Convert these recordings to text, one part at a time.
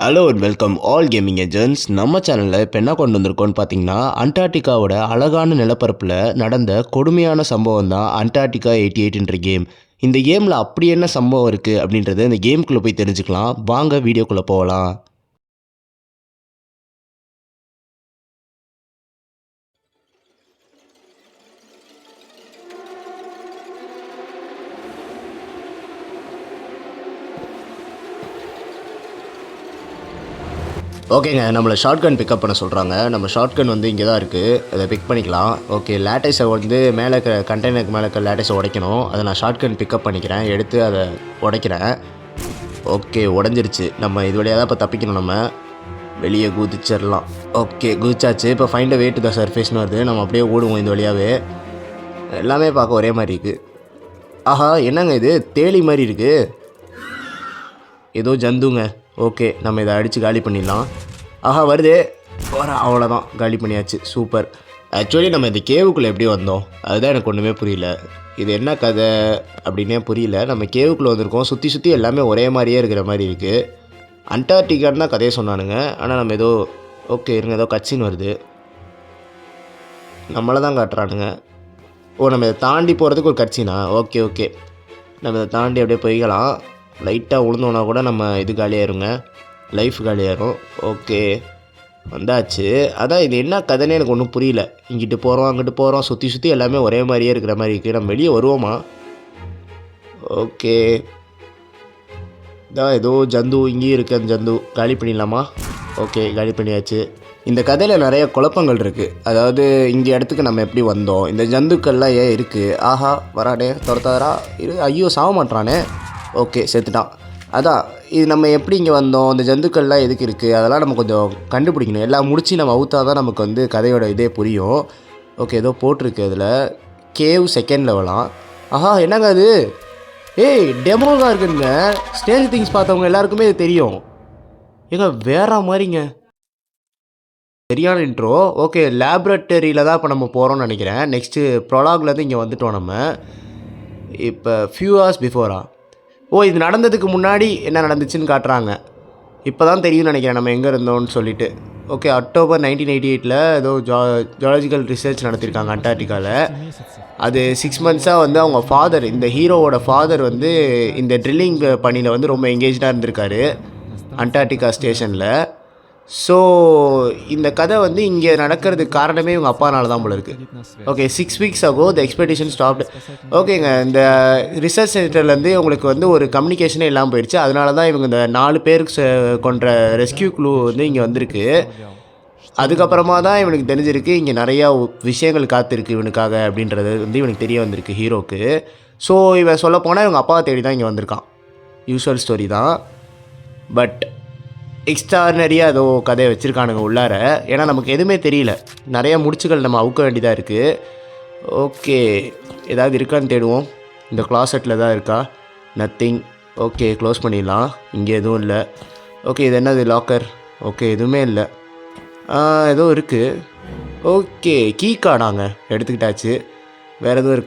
Hello and welcome all gaming agents. நம்ம சேனலில் இப்போ என்ன கொண்டு வந்திருக்கோன்னு பார்த்தீங்கன்னா, அண்டார்டிகாவோட அழகான நிலப்பரப்பில் நடந்த கொடுமையான சம்பவம் தான் அண்டார்டிகா 88ன்ற கேம். இந்த கேமில் அப்படி என்ன சம்பவம் இருக்குது அப்படின்றத இந்த கேமுக்குள்ளே போய் தெரிஞ்சுக்கலாம். வாங்க வீடியோக்குள்ளே போகலாம். ஓகேங்க, நம்மளை ஷார்ட் கன் பிக்கப் பண்ண சொல்கிறாங்க. நம்ம ஷார்ட் கன் வந்து இங்கே தான் இருக்குது, அதை பிக் பண்ணிக்கலாம். ஓகே, லேட்டஸை வந்து மேலே கண்டெய்னருக்கு மேலே லேட்டஸை உடைக்கணும். அதை நான் ஷார்ட் கன் பிக்கப் பண்ணிக்கிறேன், எடுத்து அதை உடைக்கிறேன். ஓகே, உடஞ்சிருச்சு. நம்ம இது வழியாக தான் இப்போ தப்பிக்கணும். நம்ம வெளியே குதிச்சிடலாம். ஓகே, குதிச்சாச்சு. இப்போ find a way to the சர்ஃபேஸ்னு வருது. நம்ம அப்படியே ஓடுவோம் இந்த வழியாகவே. எல்லாமே பார்க்க ஒரே மாதிரி இருக்குது. ஆஹா, என்னங்க இது தேலி மாதிரி இருக்குது, ஏதோ ஜந்துங்க. ஓகே, நம்ம இதை அடித்து காலி பண்ணிடலாம். ஆஹா, வருதே அவ்வளோதான், காலி பண்ணியாச்சு. சூப்பர். ஆக்சுவலி நம்ம இந்த கேவுக்குள்ளே எப்படி வந்தோம் அதுதான் எனக்கு ஒன்றுமே புரியல. இது என்ன கதை அப்படின்னே புரியல. நம்ம கேவுக்குள்ளே வந்திருக்கோம், சுற்றி எல்லாமே ஒரே மாதிரியே இருக்கிற மாதிரி இருக்குது. அண்டார்டிகான்னு தான் கதையை சொன்னானுங்க. ஆனால் நம்ம ஏதோ ஓகே இருங்க, ஏதோ கட்சின்னு வருது, நம்மளை தான் காட்டுறானுங்க. ஓ, நம்ம இதை தாண்டி போகிறதுக்கு ஒரு கட்சினா? ஓகே, நம்ம இதை தாண்டி அப்படியே போய்க்கலாம். லைட்டாக விழுந்தோன்னா கூட நம்ம இது காலியாயிருங்க, லைஃப் காலியாயிரும். ஓகே, வந்தாச்சு. அதான் இது என்ன கதைன்னு எனக்கு ஒன்றும் புரியல. இங்கிட்டு போகிறோம் அங்கிட்டு போகிறோம், சுற்றி எல்லாமே ஒரே மாதிரியே இருக்கிற மாதிரி இருக்குது. நம்ம வெளியே வருவோமா? ஓகே, இதான் ஏதோ ஜந்து இங்கேயும் இருக்குது. அந்த ஜந்து காலி பண்ணிடலாமா? ஓகே, காலி பண்ணியாச்சு. இந்த கதையில் நிறைய குழப்பங்கள் இருக்குது. அதாவது இங்கே இடத்துக்கு நம்ம எப்படி வந்தோம், இந்த ஜந்துக்கள்லாம் ஏன் இருக்குது. ஆஹா, வரானே, துரத்தாரா ஐயோ, சாக மாட்டானே. ஓகே, செத்துட்டான். அதான் இது நம்ம எப்படி இங்கே வந்தோம், இந்த ஜந்துக்கள்லாம் எதுக்கு இருக்குது, அதெல்லாம் நம்ம கொஞ்சம் கண்டுபிடிக்கணும். எல்லாம் முடிச்சு நம்ம அவுத்தா தான் நமக்கு வந்து கதையோட இதே புரியும். ஓகே, ஏதோ போட்டிருக்கு அதில், கேவ் செகண்ட் லெவலாம். ஆஹா, என்னங்க அது? ஏய், டெமோவாக இருக்குங்க. ஸ்டேஞ்ச் திங்ஸ் பார்த்தவங்க எல்லாருக்குமே இது தெரியும். ஏங்க வேற மாதிரிங்க, சரியான இன்ட்ரோ. ஓகே, லேப்ரட்டரியில் தான் இப்போ நம்ம போகிறோம்னு நினைக்கிறேன். நெக்ஸ்ட்டு ப்ரொலாக்லேருந்து இங்கே வந்துட்டோம் நம்ம. இப்போ ஃபியூ ஹவர்ஸ் பிஃபோரா? ஓ, இது நடந்ததுக்கு முன்னாடி என்ன நடந்துச்சுன்னு காட்டுறாங்க. இப்போ தான் தெரியும்னு நினைக்கிறேன் நம்ம எங்கே இருந்தோம்னு சொல்லிட்டு. ஓகே, அக்டோபர் 1988 ஏதோ ஜியாலஜிக்கல் ரிசர்ச் நடத்தியிருக்காங்க அண்டார்டிகாவில். அது 6 மந்த்ஸாக வந்து அவங்க ஃபாதர், இந்த ஹீரோவோட ஃபாதர் வந்து இந்த ட்ரில்லிங் பணியில் வந்து ரொம்ப எங்கேஜாக இருந்திருக்காரு அண்டார்டிகா ஸ்டேஷனில். ஸோ இந்த கதை வந்து இங்கே நடக்கிறதுக்கு காரணமே இவங்க அப்பானால தான் போல இருக்குது. ஓகே, 6 வீக்ஸ் ஆகோ த எக்ஸ்பெடிஷன் ஸ்டாப்டு. ஓகேங்க, இந்த ரிசர்ச் சென்டர்லேருந்து உங்களுக்கு வந்து ஒரு கம்யூனிகேஷனே இல்லாமல் போயிடுச்சு. அதனால தான் இவங்க இந்த 4 பேருக்கு கொண்ட ரெஸ்கியூ குழு வந்து இங்கே வந்திருக்கு. அதுக்கப்புறமா தான் இவனுக்கு தெரிஞ்சிருக்கு இங்கே நிறையா விஷயங்கள் காத்திருக்கு இவனுக்காக அப்படின்றது வந்து இவனுக்கு தெரிய வந்திருக்கு ஹீரோக்கு. ஸோ இவன் சொல்ல போனால் இவங்க அப்பாவை தேடி தான் இங்கே வந்திருக்கான். யூஸ்வல் ஸ்டோரி தான், பட் எக்ஸ்ட்ரானரியாக ஏதோ கதையை வச்சுருக்கானுங்க உள்ளார. ஏன்னா நமக்கு எதுவுமே தெரியல, நிறையா முடிச்சுகள் நம்ம அவுக்க வேண்டியதாக இருக்குது. ஓகே, ஏதாவது இருக்கான்னு தேடுவோம். இந்த க்ளாசெட்டில் தான் இருக்கா? நத்திங். ஓகே, க்ளோஸ் பண்ணிடலாம். இங்கே எதுவும் இல்லை. ஓகே, இது என்னது? லாக்கர். ஓகே, எதுவுமே இல்லை. ஏதோ இருக்குது. ஓகே, கீ கார்டாங்க, எடுத்துக்கிட்டாச்சு. வேறு எதுவும்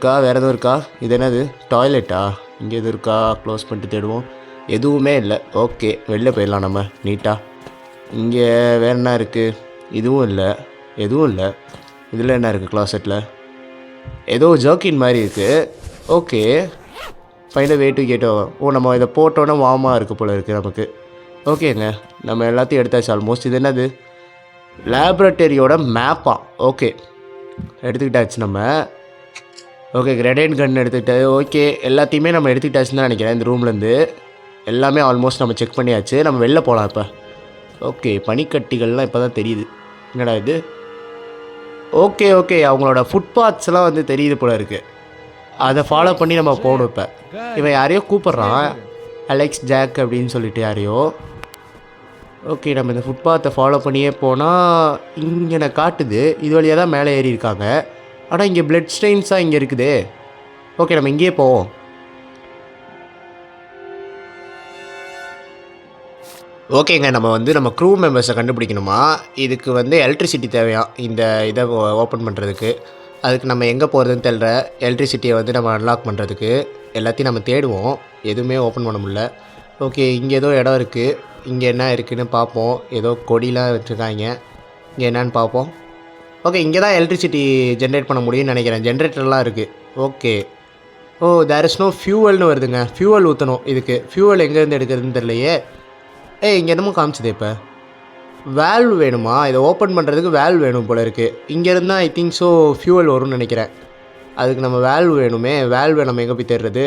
இருக்கா? இது என்னது? டாய்லெட்டா? இங்கே எதுவும் இருக்கா? க்ளோஸ் பண்ணிட்டு தேடுவோம். எதுவுமே இல்லை. ஓகே, வெளில போயிடலாம் நம்ம நீட்டாக. இங்கே வேறு என்ன இருக்குது? எதுவும் இல்லை. இதில் என்ன இருக்குது? க்ளாசெட்டில் ஏதோ ஜர்க்கின் மாதிரி இருக்குது. Okay, find a way to get over. Oh, நம்ம இதை போட்டோன்னே வார்மாக இருக்குது போல் இருக்குது நமக்கு. ஓகேங்க, நம்ம எல்லாத்தையும் எடுத்தாச்சு ஆல்மோஸ்ட். இது என்னது? லேப்ரட்டரியோட மேப்பா? ஓகே, எடுத்துக்கிட்டாச்சு நம்ம. ஓகே, கிரெனேட் கன் எடுத்துக்கிட்டாச்சு. ஓகே, எல்லாத்தையுமே நம்ம எடுத்துக்கிட்டாச்சுன்னு தான் நினைக்கிறேன். இந்த ரூம்லேருந்து எல்லாமே ஆல்மோஸ்ட் நம்ம செக் பண்ணியாச்சு. நம்ம வெளில போகலாம் இப்போ. ஓகே, பனிக்கட்டிகள்லாம் இப்போ தான் தெரியுது. என்னடா இது? ஓகே, அவங்களோட ஃபுட்பாத்ஸ்லாம் வந்து தெரியுது போல இருக்குது. அதை ஃபாலோ பண்ணி நம்ம போகணும். இப்போ இவன் யாரையோ கூப்பிட்றான், அலெக்ஸ் ஜாக் அப்படின்னு சொல்லிட்டு யாரையோ. ஓகே, நம்ம இந்த ஃபுட்பாத்தை ஃபாலோ பண்ணியே போனால் இங்கே நான் காட்டுது, இது வழியாக தான் மேலே ஏறி இருக்காங்க. ஆனால் இங்கே பிளட் ஸ்டெயின்ஸாக இங்கே இருக்குதே. ஓகே, நம்ம இங்கேயே போவோம். ஓகேங்க, நம்ம க்ரூ மெம்பர்ஸை கண்டுபிடிக்கணுமா? இதுக்கு வந்து எலக்ட்ரிசிட்டி தேவையாம் இந்த இதை ஓப்பன் பண்ணுறதுக்கு. அதுக்கு நம்ம எங்கே போகிறதுன்னு தெரியல. எலக்ட்ரிசிட்டியை வந்து நம்ம அன்லாக் பண்ணுறதுக்கு எல்லாத்தையும் நம்ம தேடுவோம், எதுவுமே ஓப்பன் பண்ண முடியல. ஓகே, இங்கே ஏதோ இடம் இருக்குது. இங்கே என்ன இருக்குதுன்னு பார்ப்போம். ஏதோ கொடிலாம் வச்சுருக்காங்க. இங்கே என்னன்னு பார்ப்போம். ஓகே, இங்கே தான் எலக்ட்ரிசிட்டி ஜென்ரேட் பண்ண முடியும்னு நினைக்கிறேன். ஜென்ரேட்டர்லாம் இருக்குது. Okay. Oh, there is no ஃபியூவல்னு வருதுங்க. ஃபியூவல் ஊற்றணும் இதுக்கு. ஃபியூவல் எங்கேருந்து எடுக்கிறதுன்னு தெரியலையே. இங்கே என்னமோ காமிச்சது. இப்போ வேல்வ் வேணுமா? இதை ஓப்பன் பண்ணுறதுக்கு வேல்வ் வேணும் போல இருக்குது. இங்கேருந்து ஐ திங்க் ஸோ ஃபியூவல் வரும்னு நினைக்கிறேன். அதுக்கு நம்ம வேல்வ் வேணுமே. வேல்வை நம்ம எங்கே போய் தேடுறது?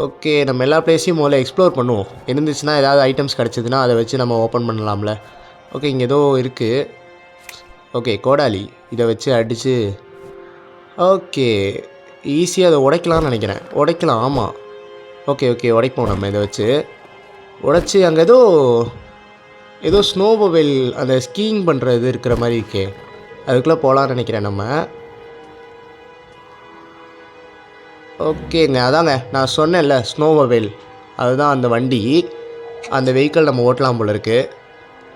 ஓகே, நம்ம எல்லா பிளேஸையும் முதல்ல எக்ஸ்ப்ளோர் பண்ணுவோம். இருந்துச்சுன்னா ஏதாவது ஐட்டம்ஸ் கிடச்சிதுன்னா அதை வச்சு நம்ம ஓப்பன் பண்ணலாம்ல. ஓகே, இங்கே ஏதோ இருக்குது. ஓகே, கோடாலி. இதை வச்சு அடித்து ஓகே ஈஸியாக அதை உடைக்கலாம்னு நினைக்கிறேன். உடைக்கலாம், ஆமாம். ஓகே உடைப்போம் நம்ம இதை வச்சு. உடைச்சி அங்கே ஏதோ ஸ்னோமொபைல் அந்த ஸ்கீயிங் பண்ணுறது இருக்கிற மாதிரி இருக்கே, அதுக்குள்ளே போகலான்னு நினைக்கிறேன் நம்ம. ஓகேங்க, அதாங்க நான் சொன்னேன்ல ஸ்னோமொபைல், அதுதான் அந்த வண்டி. அந்த வெஹிக்கிள் நம்ம ஓட்டலாம் போல இருக்குது.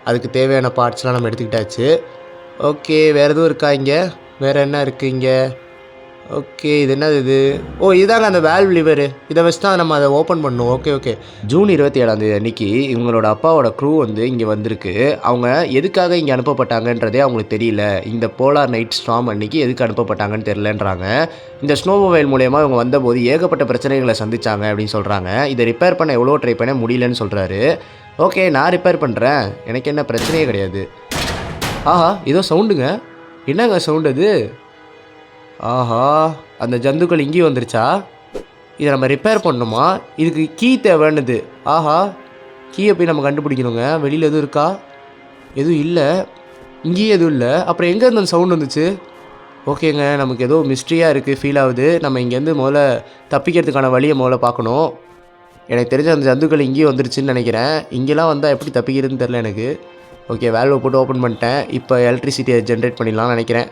அதுக்கு தேவையான பார்ட்ஸ்லாம் நம்ம எடுத்துக்கிட்டாச்சு. ஓகே, வேறு எதுவும் இருக்கா இங்கே? வேறு என்ன இருக்குது இங்கே? ஓகே, இது என்னது இது? ஓ, இதுதாங்க அந்த வேல்வ் லிவரு. இதை வச்சு தான் நம்ம அதை ஓப்பன் பண்ணணும். ஓகே. ஜூன் 27 அன்றைக்கி இவங்களோட அப்பாவோட க்ரூ வந்து இங்கே வந்திருக்கு. அவங்க எதுக்காக இங்கே அனுப்பப்பட்டாங்கன்றதே அவங்களுக்கு தெரியல. இந்த போலார் நைட் ஸ்டார்ம் அன்றைக்கி எதுக்கு அனுப்பப்பட்டாங்கன்னு தெரிலன்றாங்க. இந்த ஸ்னோமொபைல் மூலயமா இவங்க வந்தபோது ஏகப்பட்ட பிரச்சனைகளை சந்திச்சாங்க அப்படின்னு சொல்கிறாங்க. இதை ரிப்பேர் பண்ண எவ்வளோ ட்ரை பண்ண முடியலன்னு சொல்கிறாரு. ஓகே, நான் ரிப்பேர் பண்ணுறேன், எனக்கு என்ன பிரச்சனையே கிடையாது. ஆஹா, ஏதோ சவுண்டுங்க. என்னங்க சவுண்டு அது? ஆஹா, அந்த ஜந்துக்கள் இங்கேயும் வந்துருச்சா? இதை நம்ம ரிப்பேர் பண்ணணுமா? இதுக்கு கீ தேவைன்னுது. ஆஹா, கீயை போய் நம்ம கண்டுபிடிக்கணுங்க. வெளியில் எதுவும் இருக்கா? எதுவும் இல்லை. இங்கேயும் எதுவும் இல்லை. அப்புறம் எங்கே இருந்து அந்த சவுண்ட் வந்துச்சு? ஓகேங்க, நமக்கு ஏதோ மிஸ்ட்ரியாக இருக்குது, ஃபீல் ஆகுது. நம்ம இங்கேருந்து முதல்ல தப்பிக்கிறதுக்கான வழியை முதல்ல பார்க்கணும். எனக்கு தெரிஞ்ச அந்த ஜந்துக்கள் இங்கேயும் வந்துருச்சுன்னு நினைக்கிறேன். இங்கெல்லாம் வந்தால் எப்படி தப்பிக்கிறதுன்னு தெரில எனக்கு. ஓகே, வேல்வை போட்டு ஓப்பன் பண்ணிட்டேன். இப்போ எலக்ட்ரிசிட்டியை ஜென்ரேட் பண்ணிடலாம்னு நினைக்கிறேன்.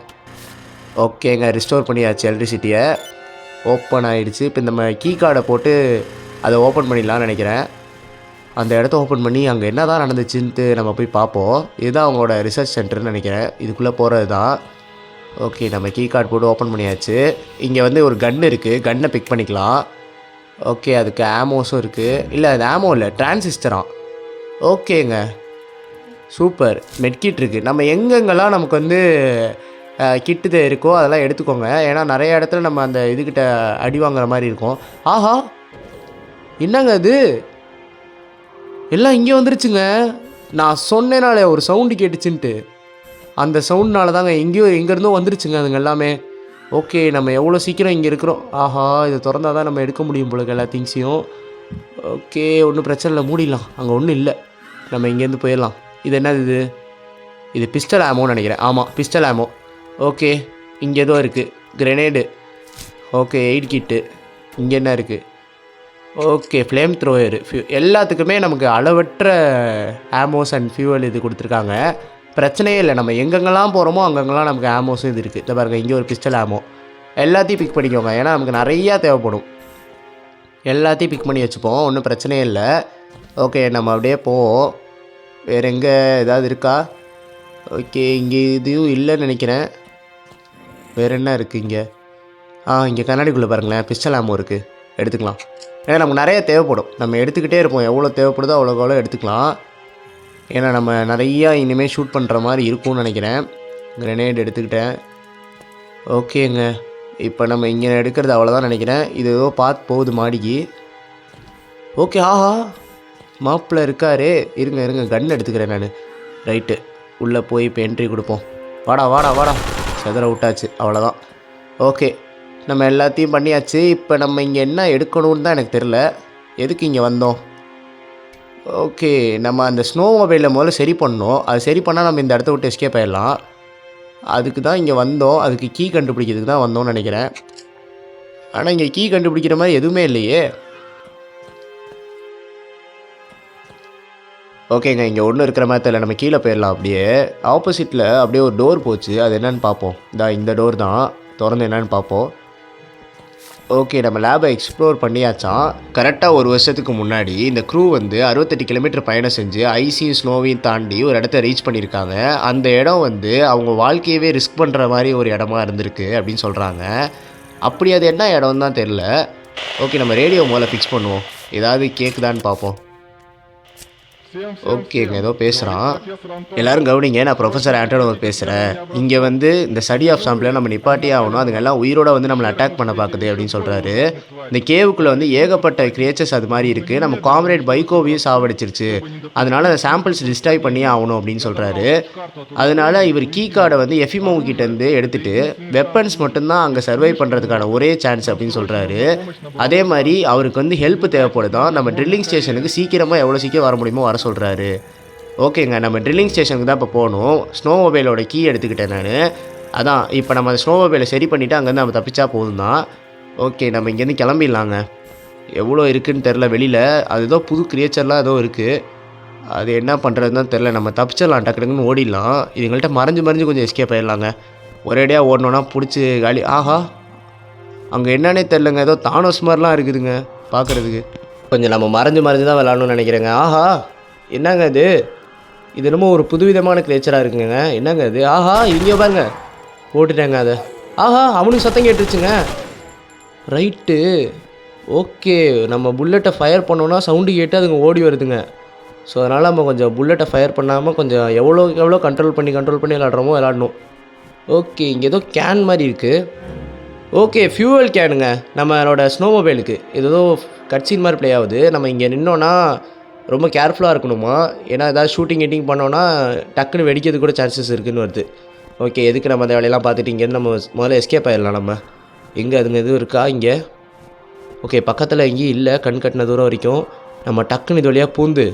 ஓகேங்க, ரிஸ்டோர் பண்ணியாச்சு. எலக்ட்ரிசிட்டியை ஓப்பன் ஆகிடுச்சு. இப்போ நம்ம கீ கார்டை போட்டு அதை ஓப்பன் பண்ணிடலாம்னு நினைக்கிறேன். அந்த இடத்த ஓப்பன் பண்ணி அங்கே என்ன தான் நடந்துச்சுன்ட்டு நம்ம போய் பார்ப்போம். இதுதான் அவங்களோட ரிசர்ச் சென்டர்னு நினைக்கிறேன். இதுக்குள்ளே போகிறது தான். ஓகே, நம்ம கீ கார்டு போட்டு ஓப்பன் பண்ணியாச்சு. இங்கே வந்து ஒரு கன் இருக்குது, கன்னை பிக் பண்ணிக்கலாம். ஓகே, அதுக்கு ஆமோஸும் இருக்குது. இல்லை, அது ஆமோ இல்லை, டிரான்சிஸ்டரா. ஓகேங்க, சூப்பர். மெட்கிட் இருக்குது. நம்ம எங்கெங்கெல்லாம் நமக்கு வந்து கிட்டு இருக்கோ அதெல்லாம் எடுத்துக்கோங்க. ஏன்னா நிறைய இடத்துல நம்ம அந்த இதுக்கிட்ட அடி வாங்குற மாதிரி இருக்கும். ஆஹா, என்னங்க அது? எல்லாம் இங்கே வந்துருச்சுங்க. நான் சொன்னேனாலே ஒரு சவுண்டு கேட்டுச்சுன்ட்டு, அந்த சவுண்ட்னால தாங்க எங்கேருந்தோ வந்துருச்சுங்க அதுங்க எல்லாமே. ஓகே, நம்ம எவ்வளோ சீக்கிரம் இங்கே இருக்கிறோம். ஆஹா, இதை திறந்தால் தான் நம்ம எடுக்க முடியும் போல எல்லா திங்ஸையும். ஓகே, ஒன்றும் பிரச்சனை இல்லை, மூடிடலாம். அங்கே ஒன்றும் இல்லை, நம்ம இங்கேருந்து போயிடலாம். இது என்னது? இது பிஸ்டல் ஆமோன்னு நினைக்கிறேன். ஆமாம், பிஸ்டல் ஆமோ. ஓகே, இங்கே ஏதோ இருக்குது, கிரெனேடு. ஓகே, எய்ட் கிட்டு. இங்கே என்ன இருக்குது? Okay, flame thrower. எல்லாத்துக்குமே நமக்கு அளவற்ற ஆமோஸ் அண்ட் ஃபியூவல் இது கொடுத்துருக்காங்க. பிரச்சனையே இல்லை. நம்ம எங்கெங்கெல்லாம் போகிறோமோ அங்கங்கெல்லாம் நமக்கு ஆமோஸும் இது இருக்குது. இதை பாருங்கள், இங்கே ஒரு பிஸ்டல் ஆமோ. எல்லாத்தையும் பிக் பண்ணிக்கோங்க, ஏன்னா நமக்கு நிறையா தேவைப்படும். எல்லாத்தையும் பிக் பண்ணி வச்சுப்போம், ஒன்றும் பிரச்சனையே இல்லை. ஓகே, நம்ம அப்படியே போவோம். வேறு எங்கே ஏதாவது இருக்கா? ஓகே, இங்கே இதுவும் இல்லைன்னு நினைக்கிறேன். வேறு என்ன இருக்குது இங்கே? இங்கே கண்ணாடிக்குள்ளே பாருங்களேன், பிஸ்டல் ஆமோ இருக்குது, எடுத்துக்கலாம். ஏன்னா நமக்கு நிறைய தேவைப்படும், நம்ம எடுத்துக்கிட்டே இருப்போம். எவ்வளோ தேவைப்படுதோ அவ்வளோ எடுத்துக்கலாம். ஏன்னா நம்ம நிறையா இனிமேல் ஷூட் பண்ணுற மாதிரி இருக்கும்னு நினைக்கிறேன். கிரெனேட் எடுத்துக்கிட்டேன். ஓகேங்க, இப்போ நம்ம இங்கே எடுக்கிறது அவ்வளோதான் நினைக்கிறேன். இது ஏதோ பார்த்து போகுது மாடிக்கு. ஓகே, ஆஹா, மாப்பிள்ள இருக்காரு. இருங்க கன் எடுத்துக்கிறேன் நான். ரைட்டு, உள்ளே போய் இப்போ என்ட்ரி கொடுப்போம். வாடா செதற விட்டாச்சு, அவ்வளோதான். ஓகே, நம்ம எல்லாத்தையும் பண்ணியாச்சு. இப்போ நம்ம இங்கே என்ன எடுக்கணும்னு தான் எனக்கு தெரில. எதுக்கு இங்கே வந்தோம்? ஓகே, நம்ம அந்த ஸ்னோ மொபைலில் முதல்ல சரி பண்ணோம். அது சரி பண்ணால் நம்ம இந்த இடத்த விட்டு எஸ்கேப் ஆகிடலாம். அதுக்கு தான் இங்கே வந்தோம். அதுக்கு கீ கண்டுபிடிக்கிறதுக்கு தான் வந்தோம்னு நினைக்கிறேன். ஆனால் இங்கே கீ கண்டுபிடிக்கிற மாதிரி எதுவுமே இல்லையே. ஓகேங்க, இங்கே ஒன்றும் இருக்கிற மாதிரி தெரியல. நம்ம கீழே போயிடலாம். அப்படியே ஆப்போசிட்டில் அப்படியே ஒரு டோர் போச்சு. அது என்னென்னு பார்ப்போம். இந்த டோர் தான் திறந்து என்னென்னு பார்ப்போம். ஓகே, நம்ம லேபை எக்ஸ்ப்ளோர் பண்ணியாச்சான். கரெக்டாக ஒரு வருஷத்துக்கு முன்னாடி இந்த க்ரூ வந்து 68 கிலோமீட்டர் பயணம் செஞ்சு ஐஸையும் ஸ்னோவையும் தாண்டி ஒரு இடத்த ரீச் பண்ணியிருக்காங்க. அந்த இடம் வந்து அவங்க வாழ்க்கையவே ரிஸ்க் பண்ணுற மாதிரி ஒரு இடமா இருந்திருக்கு அப்படின்னு சொல்கிறாங்க. அப்படி அது என்ன இடம் தான் தெரில. ஓகே, நம்ம ரேடியோ முதல்ல ஃபிக்ஸ் பண்ணுவோம், ஏதாவது கேட்குதான்னு பார்ப்போம். ஓகேங்க, ஏதோ பேசுகிறான். எல்லாரும் கவனிங்க, நான் ப்ரொஃபஸர் ஆண்டனோ பேசுகிறேன். இங்கே வந்து இந்த ஸ்டடி ஆஃப் சாம்பிளை நம்ம நிப்பாட்டியே ஆகணும். அதுங்க எல்லாம் உயிரோட வந்து நம்மளை அட்டாக் பண்ண பார்க்குது அப்படின்னு சொல்கிறாரு. இந்த கேவுக்குள்ளே வந்து ஏகப்பட்ட கிரியேச்சர்ஸ் அது மாதிரி இருக்குது. நம்ம காம்ரேட் பைக்கோவையும் சாவடிச்சிருச்சு. அதனால அந்த சாம்பிள்ஸ் டிஸ்ட்ராய் பண்ணியே ஆகணும் அப்படின்னு சொல்கிறாரு. அதனால இவர் கீ கார்டை வந்து எஃபிமோ கிட்டேருந்து எடுத்துகிட்டு வெப்பன்ஸ் மட்டும்தான் அங்கே சர்வை பண்ணுறதுக்கான ஒரே சான்ஸ் அப்படின்னு சொல்கிறாரு. அதே மாதிரி அவருக்கு வந்து ஹெல்ப் தேவைப்படுதான். நம்ம ட்ரில்லிங் ஸ்டேஷனுக்கு சீக்கிரமாக எவ்வளோ சீக்கிரம் வர முடியுமோ வர சொல்கிறாரு. ஓகேங்க, நம்ம ட்ரில்லிங் ஸ்டேஷனுக்கு தான் இப்போ போகணும். ஸ்னோ மொபைலோட கீ எடுத்துக்கிட்டேன் நான். அதான் இப்போ நம்ம அந்த ஸ்னோ மொபைலை சரி பண்ணிவிட்டு அங்கேருந்து நம்ம தப்பிச்சா போதும் தான். ஓகே, நம்ம இங்கேருந்து கிளம்பிடலாங்க. எவ்வளோ இருக்குதுன்னு தெரில வெளியில். அது ஏதோ புது கிரியேச்சர்லாம் ஏதோ இருக்குது. அது என்ன பண்ணுறதுன்னு தான் தெரில. நம்ம தப்பிச்சிடலாம், டக்குன்னு ஓடிடலாம். இதுங்கள்ட்ட மறைஞ்சு கொஞ்சம் எஸ்கேப் ஆகிடலாங்க. ஒரேடியாக ஓடணுன்னா பிடிச்சி காலி. ஆஹா, அங்கே என்னன்னே தெரிலங்க, ஏதோ தானோஸ் மாதிரிலாம் இருக்குதுங்க பார்க்குறதுக்கு. கொஞ்சம் நம்ம மறைஞ்சு தான் விளாடணும்னு நினைக்கிறேங்க. ஆஹா, என்னங்க இது என்னமோ ஒரு புதுவிதமான கிரேச்சராக இருக்குங்க. என்னங்க இது? ஆஹா, இங்கே பாருங்க, போட்டுட்டேங்க அதை. ஆஹா, அவனுக்கு சத்தம் கேட்டுருச்சுங்க. Right, okay. நம்ம புல்லட்டை ஃபயர் பண்ணோன்னா சவுண்டு கேட்டு அதுங்க ஓடி வருதுங்க. ஸோ அதனால் நம்ம கொஞ்சம் புல்லட்டை ஃபயர் பண்ணாமல் கொஞ்சம் எவ்வளோ கண்ட்ரோல் பண்ணி விளாட்றோமோ விளாடணும். ஓகே, இங்கே ஏதோ கேன் மாதிரி இருக்குது. ஓகே, ஃபியூவல் கேனுங்க நம்மளோட ஸ்னோ மொபைலுக்கு. இது ஏதோ கட்சின் மாதிரி ப்ளே ஆகுது. நம்ம இங்கே நின்னோன்னா ரொம்ப கேர்ஃபுல்லாக இருக்கணுமா. ஏன்னா ஏதாவது ஷூட்டிங் பண்ணோன்னா டக்குன்னு வெடிக்கிறது கூட சான்சஸ் இருக்குதுன்னு வருது. ஓகே, எதுக்கு நம்ம அந்த வேலையெல்லாம் பார்த்துட்டு இங்கேருந்து நம்ம முதல்ல எஸ்கேப் ஆகிடலாம். நம்ம எங்கே அதுங்க எதுவும் இருக்கா இங்கே? ஓகே, பக்கத்தில் எங்கேயும் இல்லை. கண் கட்டின தூரம் வரைக்கும் நம்ம டக்குன்னு இது வழியாக பூந்து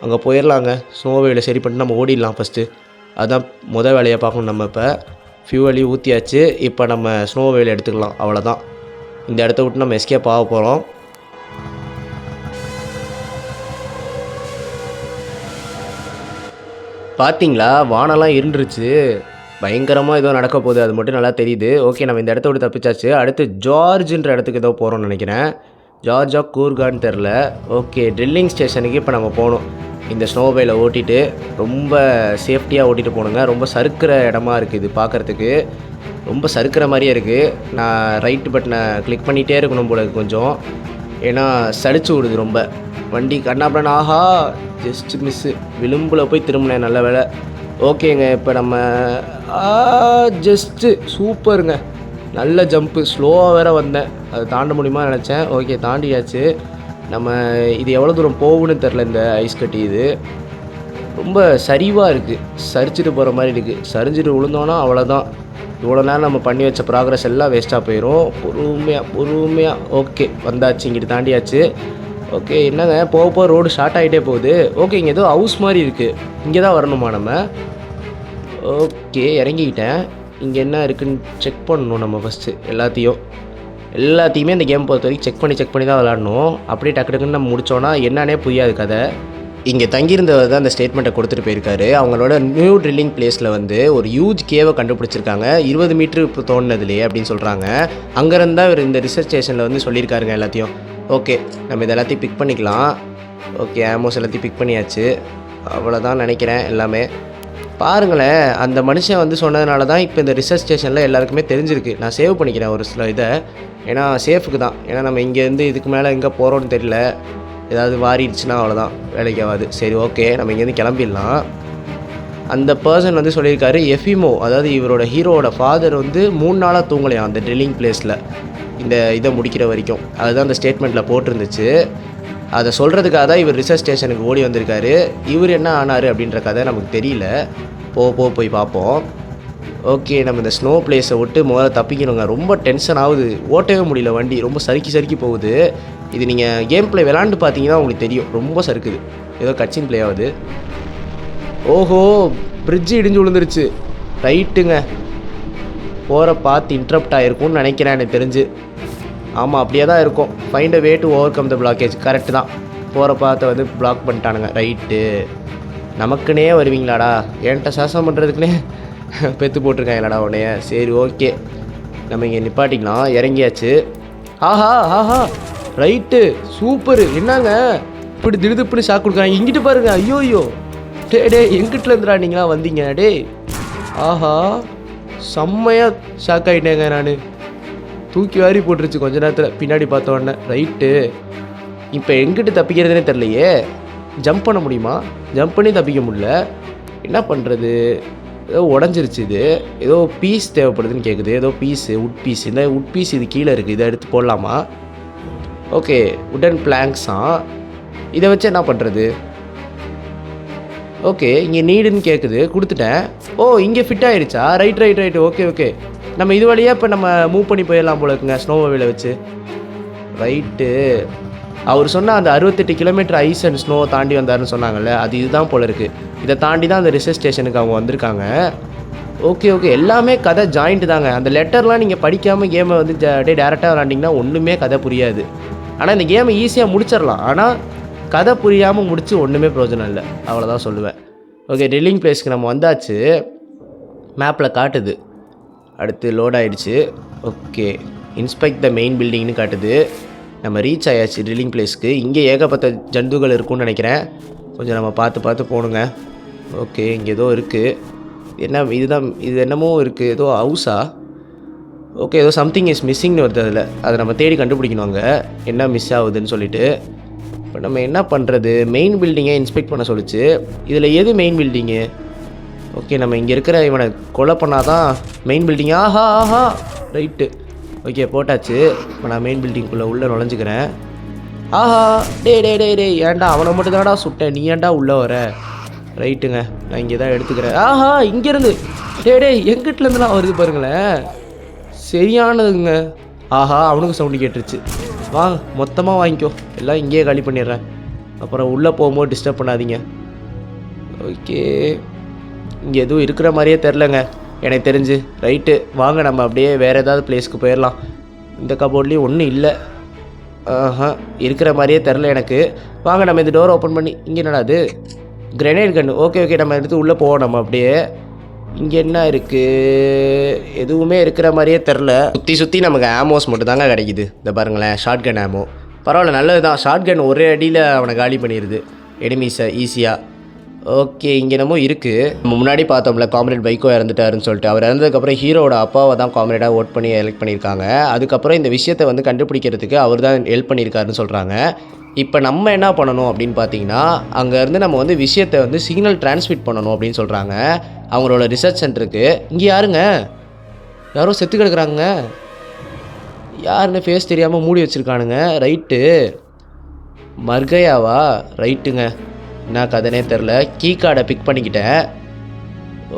அங்கே போயிடலாங்க. ஸ்னோ மொபைலை சரி பண்ணிட்டு நம்ம ஓடிடலாம் ஃபஸ்ட்டு. அதுதான் முதல் வேலையை பார்க்கணும். நம்ம இப்போ ஃபியூவலையும் ஊற்றியாச்சு. இப்போ நம்ம ஸ்னோ மொபைல் எடுத்துக்கலாம், அவ்வளோதான். இந்த இடத்த விட்டு நம்ம எஸ்கேப் ஆக போகிறோம். பார்த்தீங்களா, வானெல்லாம் இருந்துருச்சு. பயங்கரமாக ஏதோ நடக்க போகுது, அது மட்டும் நல்லா தெரியுது. ஓகே, நம்ம இந்த இடத்த விட்டு தப்பிச்சாச்சு. அடுத்து ஜார்ஜுன்ற இடத்துக்கு ஏதோ போகிறோம்னு நினைக்கிறேன். ஜார்ஜா கூர்கான்னு தெரில. ஓகே, ட்ரில்லிங் ஸ்டேஷனுக்கு இப்போ நம்ம போகணும். இந்த ஸ்னோ மொபைலை ஓட்டிகிட்டு ரொம்ப சேஃப்டியாக ஓட்டிகிட்டு போகணுங்க. ரொம்ப சறுக்கிற இடமா இருக்குது இது பார்க்குறதுக்கு. ரொம்ப சறுக்கிற மாதிரியே இருக்குது. நான் ரைட்டு பட்டனை கிளிக் பண்ணிகிட்டே இருக்கணும் போல கொஞ்சம். ஏன்னா சடிச்சு விடுது ரொம்ப வண்டி. கண்ணாப்பண்ண. ஆஹா, ஜஸ்ட்டு மிஸ்ஸு. விளிம்பில் போய் திரும்பினேன், நல்ல வேலை. ஓகேங்க, இப்போ நம்ம ஜஸ்ட்டு சூப்பருங்க. நல்ல ஜம்ப்பு. ஸ்லோவாக வேறு வந்தேன், அதை தாண்ட முடியுமா நினச்சேன். ஓகே, தாண்டியாச்சு. நம்ம இது எவ்வளோ தூரம் போகும்னு தெரில. இந்த ஐஸ் கட்டி இது ரொம்ப சரிவாக இருக்குது. சரிச்சுட்டு போகிற மாதிரி இருக்குது. சரிஞ்சிட்டு விழுந்தோன்னா அவ்வளோதான். இவ்வளோ நேரம் நம்ம பண்ணி வச்ச ப்ராக்ரஸ் எல்லாம் வேஸ்ட்டாக போயிடும். பொறுமையாக. ஓகே, வந்தாச்சு, இங்கிட்டு தாண்டியாச்சு. ஓகே, என்னங்க போக ரோடு ஷார்ட் ஆகிட்டே போகுது. ஓகே, இங்கே ஏதோ ஹவுஸ் மாதிரி இருக்குது. இங்கே தான் வரணுமா நம்ம? ஓகே, இறங்கிக்கிட்டேன். இங்கே என்ன இருக்குதுன்னு செக் பண்ணணும் நம்ம ஃபஸ்ட்டு. எல்லாத்தையுமே இந்த கேம் பொறுத்த வரைக்கும் செக் பண்ணி தான் விளாடணும். அப்படியே டக்குன்னு நம்ம முடித்தோன்னா என்னன்னே புரியாது கதை. இங்கே தங்கியிருந்தவர் தான் அந்த ஸ்டேட்மெண்ட்டை கொடுத்துட்டு போயிருக்காரு. அவங்களோட நியூ ட்ரில்லிங் பிளேஸில் வந்து ஒரு ஹியூஜ் கேவை கண்டுபிடிச்சிருக்காங்க, 20 மீட்ரு இப்போ தோணுனதுலேயே அப்படின்னு சொல்கிறாங்க. அங்கேருந்து தான் இவர் இந்த ரிசர்ச் ஸ்டேஷனில் வந்து சொல்லியிருக்காருங்க எல்லாத்தையும். ஓகே, நம்ம இது எல்லாத்தையும் பிக் பண்ணிக்கலாம். ஓகே, ஆமோஸ் எல்லாத்தையும் பிக் பண்ணியாச்சு. அவ்வளோதான் நினைக்கிறேன் எல்லாமே. பாருங்களேன், அந்த மனுஷன் வந்து சொன்னதுனால தான் இப்போ இந்த ரிசர்ச் ஸ்டேஷனில் எல்லாருக்குமே தெரிஞ்சிருக்கு. நான் சேவ் பண்ணிக்கிறேன் ஒரு சில இதை. ஏன்னா சேஃபுக்கு தான். ஏன்னா நம்ம இங்கேருந்து இதுக்கு மேலே எங்கே போகிறோன்னு தெரியல. ஏதாவது வாரிடுச்சுன்னா அவ்வளோதான், வேலைக்கு ஆகாது. சரி, ஓகே, நம்ம இங்கேருந்து கிளம்பிடலாம். அந்த பர்சன் வந்து சொல்லியிருக்காரு, எஃபிமோ, அதாவது இவரோட ஹீரோவோட ஃபாதர் வந்து 3 நாளாக தூங்கலையாம் அந்த ட்ரில்லிங் பிளேஸில், இந்த இதை முடிக்கிற வரைக்கும். அதுதான் அந்த ஸ்டேட்மெண்ட்டில் போட்டிருந்துச்சு. அதை சொல்கிறதுக்காக தான் இவர் ரிசர்ச் ஸ்டேஷனுக்கு ஓடி வந்திருக்காரு. இவர் என்ன ஆனார் அப்படின்ற கதை நமக்கு தெரியல. போய் பார்ப்போம். ஓகே, நம்ம இந்த ஸ்னோ பிளேஸை விட்டு முதல்ல தப்பிக்கணுங்க. ரொம்ப டென்ஷன் ஆகுது, ஓட்டவே முடியல வண்டி. ரொம்ப சறுக்கி போகுது. இது நீங்கள் கேம் பிளே விளாண்டு பார்த்தீங்கன்னா உங்களுக்கு தெரியும், ரொம்ப சறுக்குது. ஏதோ கட்சின் பிளே ஆகுது. ஓஹோ, பிரிட்ஜு இடிஞ்சு விழுந்துருச்சு. ரைட்டுங்க, போகிற பார்த்து இன்ட்ரப்ட் ஆகிருக்கும்னு நினைக்கிறேன் எனக்கு தெரிஞ்சு. ஆமாம், அப்படியே தான் இருக்கும். Find a way to over come the blockage. Correct தான், போகிற பார்த்த வந்து பிளாக் பண்ணிட்டானுங்க. ரைட்டு, நமக்குன்னே வருவீங்களாடா, என்கிட்ட சாசனம் பண்ணுறதுக்குன்னே பெற்று போட்டிருக்காங்களாடா உன்னைய. சரி, ஓகே, நம்ம இங்கே நிப்பாட்டிக்கலாம். இறங்கியாச்சு. ஆஹா, ரைட்டு, சூப்பரு. என்னங்க இப்படி திடுதுப்புன்னு ஷாக் கொடுக்குறாங்க. இங்கிட்டு பாருங்க. ஐயோ, டே எங்கிட்டலேருந்துடா நீங்களாம் வந்தீங்க? டே, ஆஹா, செம்மையாக ஷாக் ஆகிட்டேங்க. நான் தூக்கி வாரி போட்டுருச்சு கொஞ்ச நேரத்தில் பின்னாடி பார்த்தோன்னே. ரைட்டு, இப்போ எங்கிட்ட தப்பிக்கிறதுனே தெரிலையே. ஜம்ப் பண்ண முடியுமா? ஜம்ப் பண்ணி தப்பிக்க முடியல. என்ன பண்ணுறது? ஏதோ உடஞ்சிருச்சு இது. ஏதோ பீஸ் தேவைப்படுதுன்னு கேட்குது. ஏதோ உட் பீஸ். இந்த உட் பீஸ் இது கீழே இருக்குது. இதை எடுத்து போடலாமா? ஓகே, உடன் பிளாங்க்ஸா. இதை வச்சு என்ன பண்ணுறது? ஓகே, இங்கே நீடுன்னு கேட்குது, கொடுத்துட்டேன். ஓ, இங்கே ஃபிட் ஆகிடுச்சா? ரைட். ஓகே. நம்ம இது வழியாக இப்போ நம்ம மூவ் பண்ணி போயிடலாம் போல இருக்குங்க, ஸ்னோமொபைலை வச்சு. ரைட்டு. அவர் சொன்ன அந்த 68 கிலோமீட்டர் ஐஸ் அண்ட் ஸ்னோ தாண்டி வந்தாருன்னு சொன்னாங்கல்ல, அது இதுதான் போல இருக்குது. இதை தாண்டி தான் அந்த ரிசர்ச் ஸ்டேஷனுக்கு அவங்க வந்திருக்காங்க. ஓகே, எல்லாமே கதை ஜாயிண்ட் தாங்க. அந்த லெட்டர்லாம் நீங்கள் படிக்காமல் கேமை வந்து அப்படியே டேரெக்டாக விளாண்டிங்கன்னா ஒன்றுமே கதை புரியாது. ஆனால் இந்த கேமை ஈஸியாக முடிச்சிடலாம். ஆனால் கதை புரியாமல் முடிச்சு ஒன்றுமே பிரயோஜனம் இல்லை, அவ்வளோதான் சொல்லுவேன். ஓகே, ட்ரில்லிங் பிளேஸ்க்கு நம்ம வந்தாச்சு. மேப்பில் காட்டுது. அடுத்து லோட் ஆகிடுச்சு. ஓகே, இன்ஸ்பெக்ட் த மெயின் பில்டிங்னு காட்டுது. நம்ம ரீச் ஆயாச்சு ட்ரில்லிங் பிளேஸ்க்கு. இங்கே ஏகப்பட்ட ஜந்துகள் இருக்குன்னு நினைக்கிறேன். கொஞ்சம் நம்ம பார்த்து போகணுங்க. ஓகே, இங்கே ஏதோ இருக்குது. இது என்னமோ இருக்குது. ஏதோ ஹவுஸா? ஓகே, ஏதோ சம்திங் இஸ் மிஸ்ஸிங்னு வருது அதில். அதை நம்ம தேடி கண்டுபிடிக்கணும் அங்கே என்ன மிஸ் ஆகுதுன்னு சொல்லிட்டு. இப்போ நம்ம என்ன பண்ணுறது? மெயின் பில்டிங்கை இன்ஸ்பெக்ட் பண்ண சொல்லிச்சு. இதில் எது மெயின் பில்டிங்கு? ஓகே, நம்ம இங்கே இருக்கிற இவனை கொலை பண்ணாதான் மெயின் பில்டிங். ஆஹா ரைட்டு. ஓகே, போட்டாச்சு. இப்போ நான் மெயின் பில்டிங்குள்ளே உள்ளே நுழைஞ்சிக்கிறேன். ஆஹா, டே ஏன்டா அவனை மட்டும் தான்டா சுட்டேன், நீ ஏன்டா உள்ளே வர? ரைட்டுங்க, நான் இங்கே தான் எடுத்துக்கிறேன். ஆஹா, இங்கேருந்து எங்கிட்டலேருந்துலாம் வருது பாருங்களேன். சரியானதுங்க. ஆஹா, அவனுக்கு சவுண்டு கேட்டுருச்சு. வாங்க, மொத்தமாக வாங்கிக்கோ, எல்லாம் இங்கேயே காலி பண்ணிடுறேன். அப்புறம் உள்ளே போகும்போது டிஸ்டர்ப் பண்ணாதீங்க. ஓகே, இங்கே எதுவும் இருக்கிற மாதிரியே தெரிலங்க எனக்கு தெரிஞ்சு. ரைட்டு, வாங்க நம்ம அப்படியே வேறு ஏதாவது பிளேஸ்க்கு போயிடலாம். இந்த கபோர்ட்லேயும் ஒன்றும் இல்லை. இருக்கிற மாதிரியே தெரில எனக்கு. வாங்க நம்ம இந்த டோர் ஓப்பன் பண்ணி. இங்கே என்னடா அது? கிரெனேட் கன்று. ஓகே, நம்ம எடுத்து உள்ளே போவோம் நம்ம அப்படியே. இங்கே என்ன இருக்குது? எதுவுமே இருக்கிற மாதிரியே தெரில. சுற்றி நமக்கு ஆமோஸ் மட்டும் தாங்க கிடைக்குது. இந்த பாருங்களேன், ஷார்ட் கன் ஆமோ. பரவாயில்ல, நல்லது தான். ஷார்ட் கன் ஒரே அடியில் அவனை காலி பண்ணிடுது எனிமீஸை ஈஸியாக. ஓகே, இங்கே என்னமோ இருக்குது. நம்ம முன்னாடி பார்த்தோம்ல, காம்ரேட் பைக்கோ இறந்துட்டாருன்னு சொல்லிட்டு. அவர் இறந்ததுக்கப்புறம் ஹீரோட அப்பாவை தான் காம்ரேடாக ஓட் பண்ணி எலெக்ட் பண்ணியிருக்காங்க. அதுக்கப்புறம் இந்த விஷயத்தை வந்து கண்டுபிடிக்கிறதுக்கு அவர் தான் ஹெல்ப் பண்ணியிருக்காருன்னு சொல்கிறாங்க. இப்போ நம்ம என்ன பண்ணணும் அப்படின்னு பார்த்தீங்கன்னா, அங்கேருந்து நம்ம வந்து விஷயத்தை வந்து சிக்னல் டிரான்ஸ்மிட் பண்ணணும் அப்படின்னு சொல்கிறாங்க அவங்களோட ரிசர்ச் சென்டருக்கு. இங்கே யாரோ செத்து கிடக்குறாங்க. யாருன்னு ஃபேஸ் தெரியாமல் மூடி வச்சுருக்கானுங்க. ரைட்டு, மர்கையாவா? ரைட்டுங்க, என்ன கதைனே தெரில. கீ கார்டை பிக் பண்ணிக்கிட்டேன்.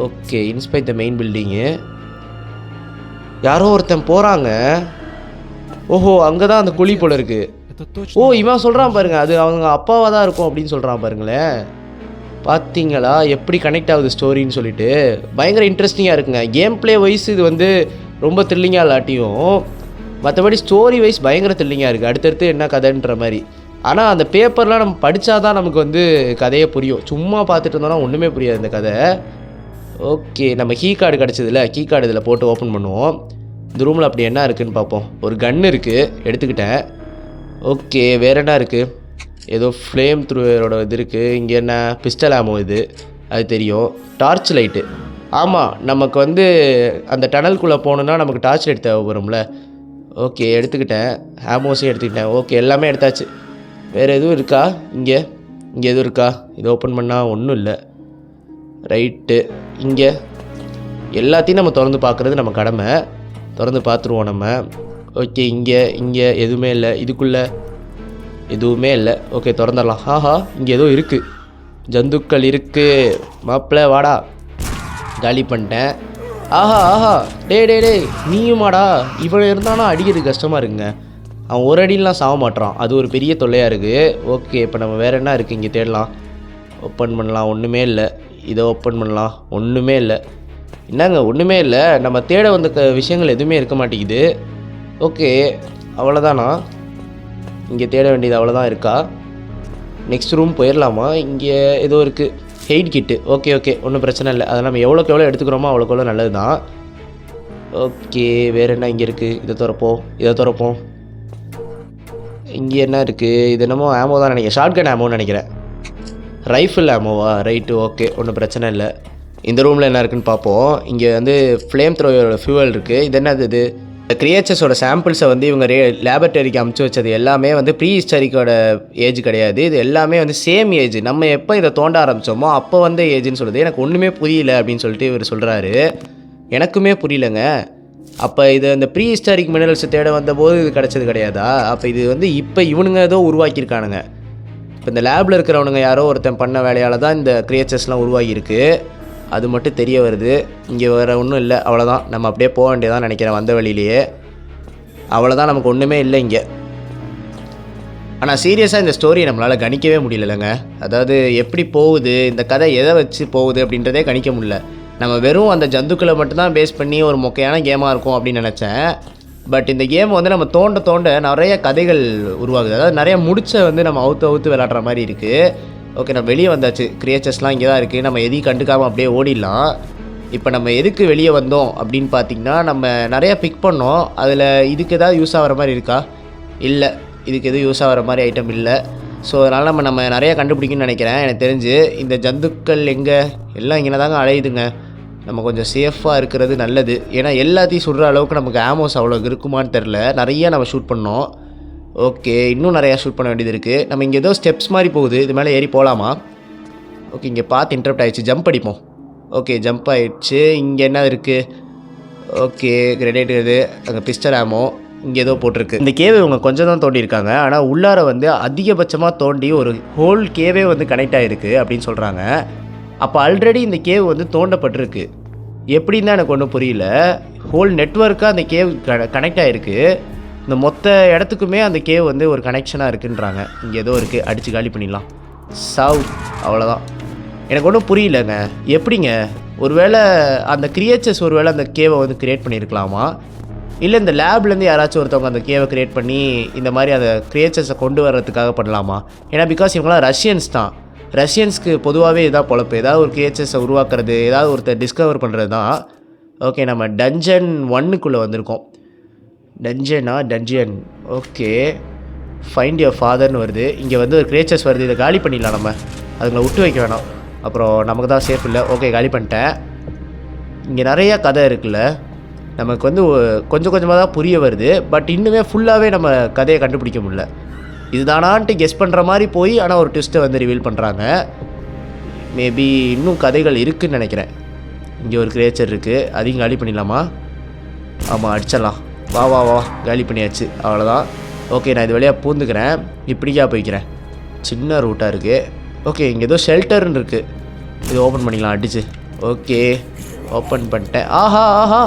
Okay, inspect the main building. யாரோ ஒருத்தன் போகிறாங்க. ஓஹோ, அங்கே தான் அந்த குழி போல இருக்குது. ஓ, இவன் சொல்கிறான் பாருங்க, அது அவங்க அப்பாவாக தான் இருக்கும் அப்படின்னு சொல்கிறான் பாருங்களேன். பார்த்தீங்களா எப்படி கனெக்ட் ஆகுது ஸ்டோரின்னு சொல்லிட்டு. பயங்கர இன்ட்ரெஸ்டிங்காக இருக்குங்க. கேம் பிளே வைஸ் இது வந்து ரொம்ப த்ரில்லிங்காக இல்லாட்டியும் மற்றபடி ஸ்டோரி வைஸ் பயங்கர த்ரில்லிங்காக இருக்குது. அடுத்தடுத்து என்ன கதைன்ற மாதிரி. ஆனால் அந்த பேப்பர்லாம் நம்ம படித்தா தான் நமக்கு வந்து கதையே புரியும். சும்மா பார்த்துட்டு இருந்தோம்னா ஒன்றுமே புரியாது இந்த கதை. ஓகே, நம்ம கீ கார்டு கிடச்சதில்ல, கீ கார்டு இதில் போட்டு ஓப்பன் பண்ணுவோம். இந்த ரூமில் அப்படி என்ன இருக்குதுன்னு பார்ப்போம். ஒரு கன் இருக்குது, எடுத்துக்கிட்டேன். ஓகே, வேறு என்ன இருக்குது? ஏதோ ஃப்ளேம் த்ரூவரோட இது இருக்குது. இங்கே என்ன? பிஸ்டல் ஆமோ இது, அது தெரியும். Torch light. ஆமாம், நமக்கு வந்து அந்த டனல்குள்ளே போகணுன்னா நமக்கு டார்ச் லைட் தேவைப்படும்ல. ஓகே, எடுத்துக்கிட்டேன். ஆமோஸையும் எடுத்துக்கிட்டேன். ஓகே, எல்லாமே எடுத்தாச்சு. வேறு எதுவும் இருக்கா? இங்கே எதுவும் இருக்கா? இது ஓப்பன் பண்ணால் ஒன்றும் இல்லை. ரைட்டு, இங்கே எல்லாத்தையும் நம்ம திறந்து பார்க்குறது நம்ம கடமை. திறந்து பார்த்துருவோம் நம்ம. ஓகே, இங்கே எதுவுமே இல்லை. இதுக்குள்ளே எதுவுமே இல்லை. ஓகே, திறந்துடலாம். ஆஹா, இங்கே ஏதோ இருக்குது. ஜந்துக்கள் இருக்குது. மாப்பிள்ளை வாடா. காலி பண்ணிட்டேன். ஆஹா, டே நீயுமாடா? இவன் இருந்தானா அடிக்கிறது கஷ்டமாக இருக்குங்க. அவன் ஒரு அடியிலாம் சாக மாட்டான். அது ஒரு பெரிய தொல்லையாக இருக்குது. ஓகே, இப்போ நம்ம வேறு என்ன இருக்குது இங்கே தேடலாம். ஓப்பன் பண்ணலாம், ஒன்றுமே இல்லை. இதை ஓப்பன் பண்ணலாம், ஒன்றுமே இல்லை. என்னங்க ஒன்றுமே இல்லை? நம்ம தேட வந்த விஷயங்கள் எதுவுமே இருக்க மாட்டேங்குது. ஓகே, அவ்வளோதானா? இங்கே தேட வேண்டியது அவ்வளோதான் இருக்கா? நெக்ஸ்ட் ரூம் போயிடலாமா? இங்கே ஏதோ இருக்குது, ஹெய்ட் கிட்டு. ஓகே, ஒன்றும் பிரச்சனை இல்லை. அதை நம்ம எவ்வளோக்கு எவ்வளோ எடுத்துக்கிறோமோ அவ்வளோக்கு நல்லது தான். ஓகே, வேறு என்ன இங்கே இருக்குது? இதை திறப்போம். இங்கே என்ன இருக்குது? இது என்னமோ ஆமோ தான் நினைக்கிறேன். ஷார்ட் கன் ஆமோன்னு நினைக்கிறேன். ரைஃபிள் ஆமோவா? ரைட்டு, ஓகே, ஒன்றும் பிரச்சனை இல்லை. இந்த ரூமில் என்ன இருக்குதுன்னு பார்ப்போம். இங்கே வந்து ஃப்ளேம் த்ரோவரோட ஃபியூவல் இருக்குது. இது என்னது? இது இந்த கிரியேச்சர்ஸோட சாம்பிள்ஸை வந்து இவங்க லேபரட்டரிக்கு அமுச்சு வச்சது எல்லாமே வந்து ப்ரீ ஹிஸ்டாரிக்கோட ஏஜ் கிடையாது. இது எல்லாமே வந்து சேம் ஏஜ். நம்ம எப்போ இதை தோண்ட ஆரம்பித்தோமோ அப்போ வந்து ஏஜ்னு சொல்லுது. எனக்கு ஒன்றுமே புரியல அப்படின்னு சொல்லிட்டு இவர் சொல்கிறாரு. எனக்குமே புரியலங்க. அப்போ இது இந்த ப்ரீ ஹிஸ்டாரிக் மினரல்ஸை தேட வந்தபோது இது கிடச்சது கிடையாதா? அப்போ இது வந்து இப்போ இவனுங்க ஏதோ உருவாக்கியிருக்கானுங்க. இப்போ இந்த லேபில் இருக்கிறவனுங்க யாரோ ஒருத்தன் பண்ண வேலையால் தான் இந்த கிரியேச்சர்ஸ்லாம் உருவாகியிருக்கு. அது மட்டும் தெரிய வருது. இங்கே வேறு ஒன்றும் இல்லை, அவ்வளோதான். நம்ம அப்படியே போக வேண்டியதான் நினைக்கிறேன் வந்த வழியிலேயே. அவ்வளோதான், நமக்கு ஒன்றுமே இல்லை இங்கே. ஆனால் சீரியஸாக இந்த ஸ்டோரியை நம்மளால் கணிக்கவே முடியலைங்க. அதாவது எப்படி போகுது, இந்த கதை எதை வச்சு போகுது அப்படின்றதே கணிக்க முடியல. நம்ம வெறும் அந்த ஜந்துக்களை மட்டும்தான் பேஸ் பண்ணி ஒரு மொக்கையான கேமாக இருக்கும் அப்படின்னு நினச்சேன். பட் இந்த கேம் வந்து நம்ம தோண்ட தோண்ட நிறைய கதைகள் உருவாகுது. அதாவது நிறைய முடிச்சை வந்து நம்ம அவுத்து விளாட்ற மாதிரி இருக்குது. ஓகே, நம்ம வெளியே வந்தாச்சு. கிரியேச்சர்ஸ்லாம் இங்கே தான் இருக்குது. நம்ம எதையும் கண்டுக்காமல் அப்படியே ஓடிடலாம். இப்போ நம்ம எதுக்கு வெளியே வந்தோம் அப்படின்னு பார்த்திங்கன்னா, நம்ம நிறையா பிக் பண்ணோம். அதில் இதுக்கு ஏதாவது யூஸ் ஆகிற மாதிரி இருக்கா? இல்லை, இதுக்கு எதுவும் யூஸ் ஆகிற மாதிரி ஐட்டம் இல்லை. ஸோ அதனால் நம்ம நிறையா கண்டுபிடிக்குன்னு நினைக்கிறேன். எனக்கு தெரிஞ்சு இந்த ஜந்துக்கள் எங்கே எல்லாம் இங்கே தாங்க அலையுதுங்க. நம்ம கொஞ்சம் சேஃபாக இருக்கிறது நல்லது. ஏன்னா எல்லாத்தையும் சுடுற அளவுக்கு நமக்கு ஆமோஸ் அவ்வளோ இருக்குமான்னு தெரில. நிறையா நம்ம ஷூட் பண்ணோம். ஓகே, இன்னும் நிறையா ஷூட் பண்ண வேண்டியது இருக்குது. நம்ம இங்கே ஏதோ ஸ்டெப்ஸ் மாதிரி போகுது. இது மேலே ஏறி போகலாமா? ஓகே, இங்கே பார்த்து இன்டரப்ட் ஆகிடுச்சு. ஜம்ப் அடிப்போம். ஓகே, ஜம்ப் ஆகிடுச்சு. இங்கே என்ன இருக்குது? ஓகே, கிரெனேட் இது, அங்கே பிஸ்டல் ஆமோ இங்கே ஏதோ போட்டிருக்கு. இந்த கேவை இவங்க கொஞ்சம் தான் தோண்டியிருக்காங்க. ஆனால் உள்ளார வந்து அதிகபட்சமாக தோண்டி ஒரு ஹோல் கேவே வந்து கனெக்ட் ஆகிருக்கு அப்படின்னு சொல்கிறாங்க. அப்போ ஆல்ரெடி இந்த கேவ் வந்து தோண்டப்பட்டிருக்கு. எப்படின்னு தான் எனக்கு ஒன்றும் புரியல. ஹோல் நெட்வொர்க்காக அந்த கேவ் கனெக்ட் ஆகிருக்கு. இந்த மொத்த இடத்துக்குமே அந்த கேவ் வந்து ஒரு கனெக்ஷனாக இருக்குன்றாங்க. இங்கே ஏதோ இருக்குது, அடித்து காலி பண்ணிடலாம். சாவ், அவ்வளோதான். எனக்கு ஒன்றும் புரியலங்க. எப்படிங்க ஒருவேளை அந்த கிரியேச்சர்ஸ் ஒருவேளை அந்த கேவை வந்து க்ரியேட் பண்ணியிருக்கலாமா? இல்லை இந்த லேப்லேருந்து யாராச்சும் ஒருத்தவங்க அந்த கேவை க்ரியேட் பண்ணி இந்த மாதிரி அந்த கிரியேச்சர்ஸை கொண்டு வர்றதுக்காக பண்ணலாமா? ஏன்னா பிகாஸ் இவங்களாம் ரஷ்யன்ஸ் தான். ரஷ்யன்ஸ்க்கு பொதுவாகவே இதான் பொழப்பு. ஏதாவது ஒரு கிரியேச்சர்ஸை உருவாக்குறது, ஏதாவது ஒருத்தர் டிஸ்கவர் பண்ணுறது தான். ஓகே, நம்ம டஞ்சன் 1க்குள்ளே வந்திருக்கோம். டஞ்சியன். ஓகே, ஃபைண்ட் யுவர் ஃபாதர்னு வருது. இங்கே வந்து ஒரு கிரியேச்சர்ஸ் வருது. இதை காலி பண்ணிடலாம். நம்ம அதுங்களை விட்டு வைக்க வேணாம், அப்புறம் நமக்கு தான் சேஃப் இல்லை. ஓகே, காலி பண்ணிட்டேன். இங்கே நிறையா கதை இருக்குல்ல. நமக்கு வந்து கொஞ்சம் கொஞ்சமாக தான் புரிய வருது. பட் இன்னுமே ஃபுல்லாகவே நம்ம கதையை கண்டுபிடிக்க முடியல. இதுதானான்ட்டு கெஸ் பண்ணுற மாதிரி போய் ஆனால் ஒரு ட்விஸ்ட்டை வந்து ரிவீல் பண்ணுறாங்க. மேபி இன்னும் கதைகள் இருக்குதுன்னு நினைக்கிறேன். இங்கே ஒரு கிரியேச்சர் இருக்குது, அதையும் காலி பண்ணிடலாமா? ஆமாம், அடிச்சிடலாம். வா வா வா, காலி பண்ணியாச்சு, அவ்வளோதான். ஓகே, நான் இது வழியாக பூந்துக்கிறேன். இப்படிக்கா போய்க்கிறேன். சின்ன ரூட்டாக இருக்குது. ஓகே, இங்கே ஏதோ ஷெல்டர்னு இருக்குது. இது ஓப்பன் பண்ணிக்கலாம் அடிச்சு. ஓகே, ஓப்பன் பண்ணிட்டேன். ஆஹா ஆஹா,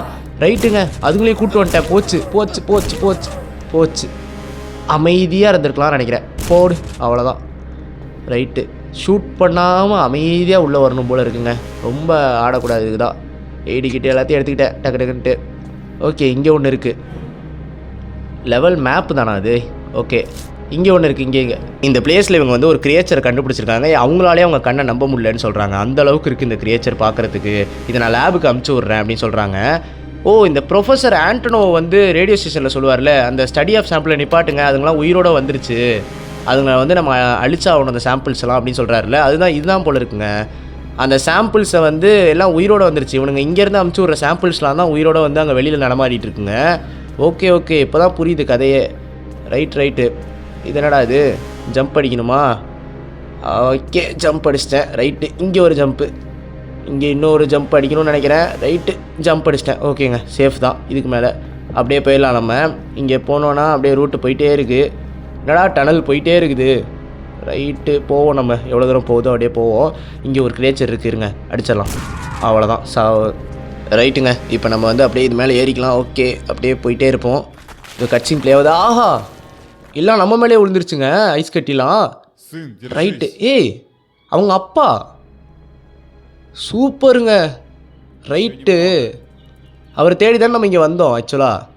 ரைட்டுங்க, அதுங்களையும் கூப்பிட்டு வந்துட்டேன். போச்சு போச்சு போச்சு போச்சு போச்சு. அமைதியாக இருந்திருக்கலாம்னு நினைக்கிறேன். போடு, அவ்வளோதான். ரைட்டு, ஷூட் பண்ணாமல் அமைதியாக உள்ளே வரணும் போல் இருக்குங்க. ரொம்ப ஆடக்கூடாது. இதுதான் ஏடிக்கிட்டு எல்லாத்தையும் எடுத்துக்கிட்டேன் டக்கு டக்குன்ட்டு. ஓகே, இங்கே ஒன்று இருக்குது. லெவல் மேப்பு தானா அது? ஓகே, இங்கே ஒன்று இருக்குது. இங்கே இந்த பிளேஸில் இவங்க வந்து ஒரு கிரியேச்சரை கண்டுபிடிச்சிருக்காங்க. அவங்களாலே அவங்க கண்ணை நம்ப முடியலன்னு சொல்கிறாங்க. அந்தளவுக்கு இருக்குது இந்த கிரியேச்சர் பார்க்குறதுக்கு. இதை நான் லேபுக்கு அமுச்சு விட்றேன் அப்படின்னு சொல்கிறாங்க. ஓ, இந்த ப்ரொஃபஸர் ஆண்டனோ வந்து ரேடியோ ஸ்டேஷனில் சொல்லுவார்ல, அந்த ஸ்டடி ஆஃப் சாம்பிளை நிப்பாட்டுங்க, அதுங்களாம் உயிரோடு வந்துருச்சு, அதுங்களை வந்து நம்ம அழிச்சாகணும் அந்த சாம்பிள்ஸ் எல்லாம் அப்படின்னு சொல்கிறாருல. அதுதான் இதுதான் போல் இருக்குங்க. அந்த சாம்பிள்ஸை வந்து எல்லாம் உயிரோடு வந்துருச்சு. இவனுங்க இங்கேருந்து அமுச்சு விட்ற சாம்பிள்ஸ்லாம் தான் உயிரோடு வந்து அங்கே வெளியில் நடமாடிட்டு இருக்குங்க. ஓகே ஓகே, இப்போ தான் புரியுது கதையே. ரைட்டு. இது என்னடா இது? ஜம்ப் அடிக்கணுமா? ஓகே, ஜம்ப் அடிச்சிட்டேன். ரைட்டு, இங்கே ஒரு ஜம்ப்பு, இங்கே இன்னொரு ஜம்ப் அடிக்கணும்னு நினைக்கிறேன். ரைட்டு, ஜம்ப் அடிச்சிட்டேன். ஓகேங்க, சேஃப் தான். இதுக்கு மேலே அப்படியே போயிடலாம். நம்ம இங்கே போனோன்னா அப்படியே ரூட்டு போயிட்டே இருக்குது. என்னடா டனல் போயிட்டே இருக்குது. ரைட்டு, போவோம். நம்ம எவ்வளோ தூரம் போகுதோ அப்படியே போவோம். இங்கே ஒரு கிரியேச்சர் இருக்குதுங்க, அடிச்சிடலாம். அவ்வளோதான். ரைட்டுங்க, இப்போ நம்ம வந்து அப்படியே இது மேலே ஏறிக்கலாம். ஓகே, அப்படியே போயிட்டே இருப்போம். இது கட்சிங் ப்ளே ஆகுது. ஆஹா, எல்லாம் நம்ம மேலே விழுந்துருச்சுங்க, ஐஸ் கட்டிலாம். ரைட்டு, ஏய் அவங்க அப்பா, சூப்பருங்க. ரைட்டு, அவர் தேடி தானே நம்ம இங்கே வந்தோம். ஆக்சுவலாக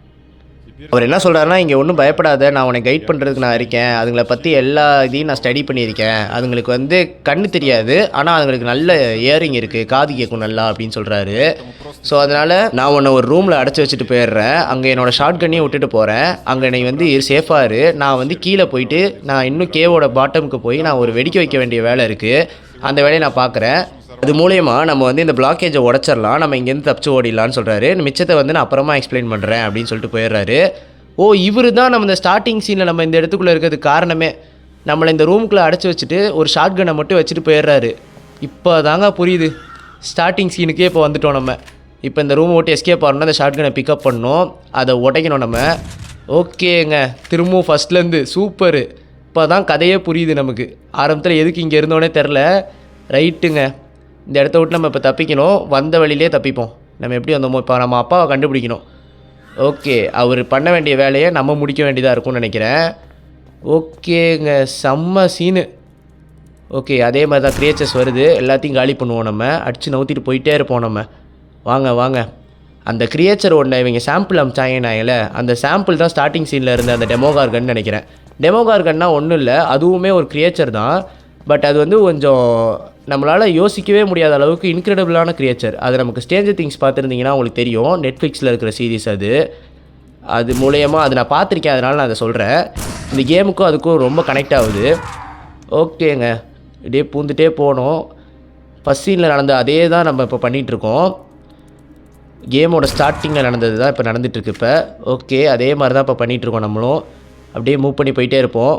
அவர் என்ன சொல்கிறாருன்னா, இங்கே ஒன்றும் பயப்படாத, நான் உன்னை கைட் பண்ணுறதுக்கு நான் இருக்கேன். அதுங்களை பற்றி எல்லா இதையும் நான் ஸ்டடி பண்ணியிருக்கேன். அதுங்களுக்கு வந்து கண்ணு தெரியாது, ஆனால் அதுங்களுக்கு நல்ல இயரிங் இருக்குது, காது கேட்கும் நல்லா அப்படின்னு சொல்கிறாரு. ஸோ அதனால் நான் உன்னை ஒரு ரூமில் அடைச்சி வச்சுட்டு போயிடுறேன். அங்கே என்னோடய ஷார்ட் கண்ணையும் விட்டுட்டு போகிறேன். அங்கே நீ வந்து சேஃபாக இரு. நான் வந்து கீழே போயிட்டு நான் இன்னும் கேவோட பாட்டமுக்கு போய் நான் ஒரு வெடிக்க வைக்க வேண்டிய வேலை இருக்குது. அந்த வேலையை நான் பார்க்குறேன். அது மூலயமா நம்ம வந்து இந்த பிளாக்கேஜை உடச்சிடலாம், நம்ம இங்கேருந்து தப்பிச்சு ஓடிடலான்னு சொல்கிறாரு. மிச்சத்தை வந்து நான் அப்புறமா எக்ஸ்பிளைன் பண்ணுறேன் அப்படின்னு சொல்லிட்டு போயிடுறாரு. ஓ, இவர் தான் நம்ம இந்த ஸ்டார்டிங் சீனில் நம்ம இந்த இடத்துக்குள்ளே இருக்கிறதுக்கு காரணமே. நம்மளை இந்த ரூமுக்குள்ளே அடைச்சி வச்சுட்டு ஒரு ஷார்ட் கன்னை மட்டும் வச்சுட்டு போயிடுறாரு. இப்போ தாங்க புரியுது. ஸ்டார்டிங் சீனுக்கே இப்போ வந்துட்டோம் நம்ம. இப்போ இந்த ரூமை விட்டு எஸ்கேப் ஆகணும்னா இந்த ஷார்ட் கன்னை பிக்கப் பண்ணணும், அதை உடைக்கணும் நம்ம. ஓகேங்க, திரும்பவும் ஃபஸ்ட்லேருந்து சூப்பரு. இப்போ தான் கதையே புரியுது நமக்கு. ஆரம்பத்தில் எதுக்கு இங்கே இருந்தோன்னே தெரில. ரைட்டுங்க, இந்த இடத்த விட்டு நம்ம இப்போ தப்பிக்கணும். வந்த வழியிலே தப்பிப்போம். நம்ம எப்படி வந்தோமோ இப்போ நம்ம அப்பாவை கண்டுபிடிக்கணும். ஓகே, அவர் பண்ண வேண்டிய வேலையை நம்ம முடிக்க வேண்டியதாக இருக்கும்னு நினைக்கிறேன். ஓகேங்க, செம்ம சீனு. ஓகே, அதே மாதிரி தான் கிரியேச்சர்ஸ் வருது. எல்லாத்தையும் காலி பண்ணுவோம் நம்ம. அடித்து நவுத்திட்டு போயிட்டே இருப்போம் நம்ம. வாங்க வாங்க. அந்த கிரியேச்சர் ஒன்று இவங்க சாம்பிள் அமிச்சாங்கன்னாங்கல்ல, அந்த சாம்பிள் தான் ஸ்டார்டிங் சீனில் இருந்த அந்த டெமோகார்கன் நினைக்கிறேன். டெமோகார்கன்னா ஒன்றும் இல்லை, அதுவுமே ஒரு கிரியேச்சர் தான். பட் அது வந்து கொஞ்சம் நம்மளால் யோசிக்கவே முடியாத அளவுக்கு இன்க்ரெடிபிளான கிரியேச்சர். அது நமக்கு ஸ்ட்ரேஞ்சர் திங்ஸ் பார்த்துருந்தீங்கன்னா உங்களுக்கு தெரியும். நெட்ஃப்ளிக்ஸில் இருக்கிற சீரீஸ் அது மூலயமா அது நான் பார்த்துருக்கேன், அதனால் நான் அதை சொல்கிறேன். இந்த கேமுக்கும் அதுக்கும் ரொம்ப கனெக்ட் ஆகுது. ஓகேங்க, இப்படியே பூந்துட்டே போனோம். ஃபஸ்ட் சீனில் நடந்த அதே தான் நம்ம இப்போ பண்ணிகிட்ருக்கோம். கேமோட ஸ்டார்டிங்கில் நடந்தது தான் இப்போ நடந்துகிட்ருக்கு இப்போ. ஓகே, அதே மாதிரி தான் இப்போ பண்ணிகிட்ருக்கோம் நம்மளும். அப்படியே மூவ் பண்ணி போயிட்டே இருப்போம்.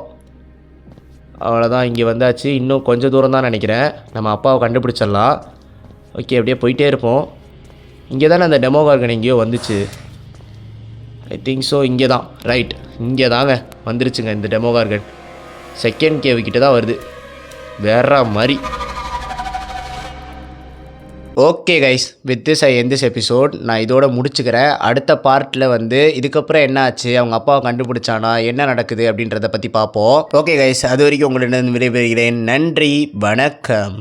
அவ்வளோதான், இங்கே வந்தாச்சு. இன்னும் கொஞ்சம் தூரம் தான் நினைக்கிறேன், நம்ம அப்பாவை கண்டுபிடிச்சிடலாம். ஓகே, அப்படியே போயிட்டே இருப்போம். இங்கே தானே அந்த டெமோகார்கன் எங்கேயோ வந்துச்சு. ஐ திங்க் ஸோ, இங்கே தான். ரைட், இங்கே தாங்க வந்துருச்சுங்க இந்த டெமோகார்கன். செகண்ட் கேவு கிட்ட தான் வருது. வேற மாதிரி. Okay guys, with this I end this episode. நான் இதோட முடிச்சுக்கிறேன். அடுத்த பார்ட்டில் வந்து இதுக்கப்புறம் என்ன ஆச்சு, அவங்க அப்பாவை கண்டுபிடிச்சானா, என்ன நடக்குது அப்படின்றத பற்றி பார்ப்போம். ஓகே கைஸ், அது வரைக்கும் உங்களிடம் விடைபெறுகிறேன். நன்றி, வணக்கம்.